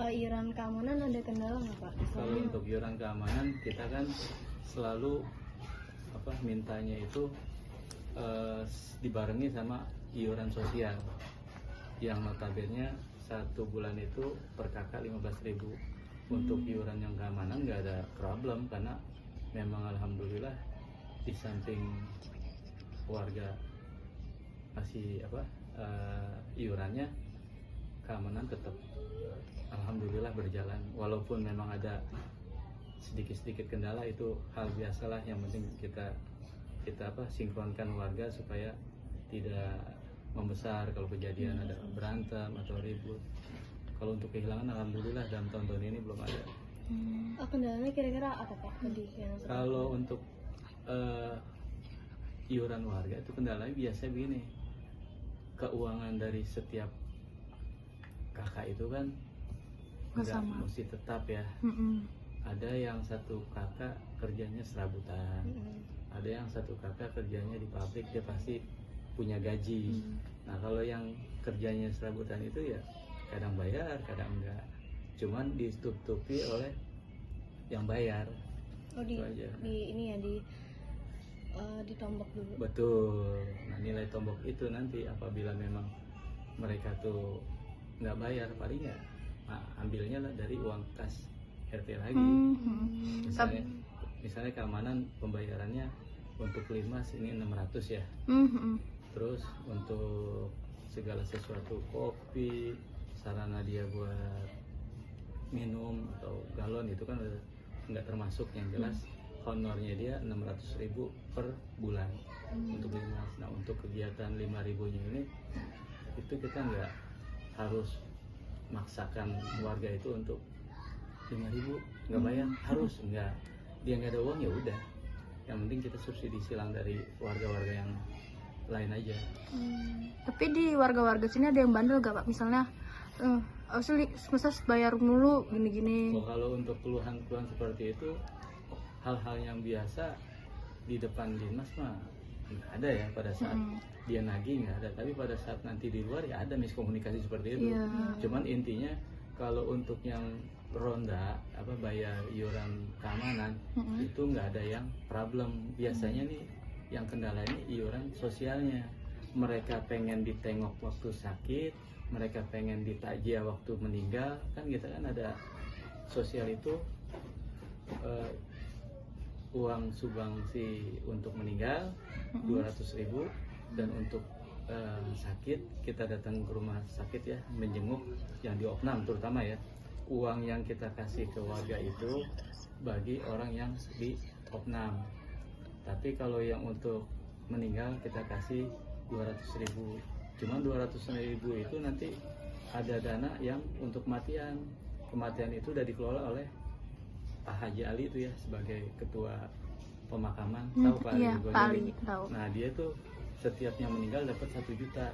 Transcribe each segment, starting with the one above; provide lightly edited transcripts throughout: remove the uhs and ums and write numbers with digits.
iuran keamanan ada kendala nggak Pak? Kalau untuk iuran keamanan kita kan selalu mintanya itu dibarengi sama iuran sosial yang notabene 1 bulan itu per kakak 15.000. Untuk iuran yang keamanan nggak ada problem karena memang alhamdulillah di samping warga masih iurannya, keamanan tetap alhamdulillah berjalan, walaupun memang ada sedikit kendala, itu hal biasalah. Yang penting kita sinkronkan warga supaya tidak membesar kalau kejadian ada berantem atau ribut. Kalau untuk kehilangan alhamdulillah dalam tahun-tahun ini belum ada. Kendalanya kira-kira apa Pak? Kalau untuk iuran warga itu kendalanya biasa begini, keuangan dari setiap kakak itu kan nggak mesti tetap ya. Ada yang satu kakak kerjanya serabutan, ada yang satu kakak kerjanya di pabrik, dia pasti punya gaji. Nah kalau yang kerjanya serabutan itu ya kadang bayar kadang enggak, cuman ditutupi oleh yang bayar. Ditombok dulu. Betul. Nah nilai tombok itu nanti apabila memang mereka tuh nggak bayar, paling ya ambilnya lah dari uang kas RT lagi. Misalnya keamanan pembayarannya untuk limas ini 600 ya. Terus untuk segala sesuatu, kopi, sarana dia buat minum atau galon itu kan nggak termasuk. Yang jelas honornya dia 600.000 per bulan untuk limas. Nah untuk kegiatan 5.000-nya ini itu kita nggak harus maksakan warga itu untuk 5.000 nggak bayar, harus enggak. Dia nggak ada uang ya udah, yang penting kita subsidi silang dari warga-warga yang lain aja. Tapi di warga-warga sini ada yang bandel gak Pak? Misalnya masa bayar mulu gini-gini. Kalau untuk keluhan-keluhan seperti itu, hal-hal yang biasa di depan dinas mah nggak ada ya. Pada saat dia nagih nggak ada, tapi pada saat nanti di luar ya ada miskomunikasi seperti itu. Cuman intinya kalau untuk yang ronda bayar iuran keamanan itu nggak ada yang problem. Biasanya nih yang kendalanya iuran sosialnya. Mereka pengen ditengok waktu sakit, mereka pengen ditakjiah waktu meninggal, kan kita kan ada sosial itu uang sumbangsi untuk meninggal 200.000, dan untuk sakit kita datang ke rumah sakit ya, menjenguk yang di opnam terutama ya, uang yang kita kasih ke warga itu bagi orang yang di opnam. Tapi kalau yang untuk meninggal kita kasih 200.000. Cuman 200.000 itu nanti ada dana yang untuk kematian. Kematian itu udah dikelola oleh Pak Haji Ali itu ya, sebagai ketua pemakaman. Tahu Pak Ali? Tahu. Nah dia tuh setiapnya meninggal dapat 1 juta.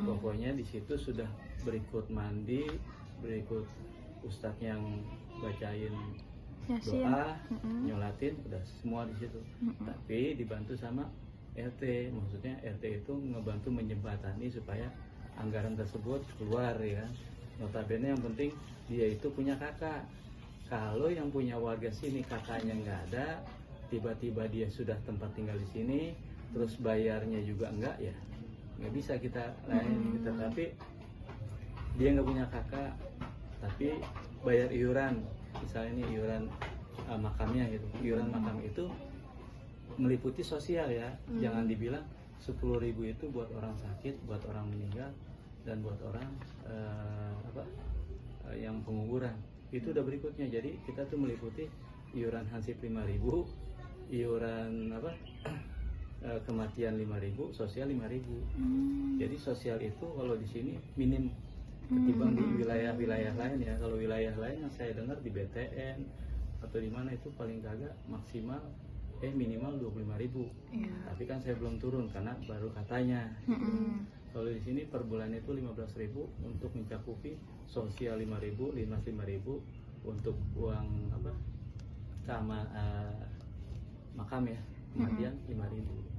Pokoknya di situ sudah berikut mandi, berikut ustadz yang bacain doa, nyolatin, udah semua di situ. Tapi dibantu sama RT, maksudnya RT itu ngebantu menjembatani supaya anggaran tersebut keluar ya. Notabene yang penting dia itu punya kakak. Kalau yang punya warga sini kakaknya nggak ada, tiba-tiba dia sudah tempat tinggal di sini, terus bayarnya juga enggak ya, nggak bisa kita lain. Tapi dia nggak punya kakak, tapi bayar iuran, misalnya ini iuran makamnya gitu. Iuran makam itu meliputi sosial ya, jangan dibilang 10.000 itu buat orang sakit, buat orang meninggal, dan buat orang yang penguburan. Itu udah berikutnya. Jadi kita tuh meliputi iuran hansip 5.000, iuran kematian 5.000, sosial 5.000. Jadi sosial itu kalau di sini minim ketimbang di wilayah-wilayah lain ya. Kalau wilayah lain yang saya dengar di BTN atau di mana itu paling kagak maksimal minimal 25.000. Tapi kan saya belum turun karena baru katanya. Kalau di sini per bulan itu 15.000 untuk mencakupi sosial 5.000, limas 5.000, untuk uang makam ya, kematian 5.000.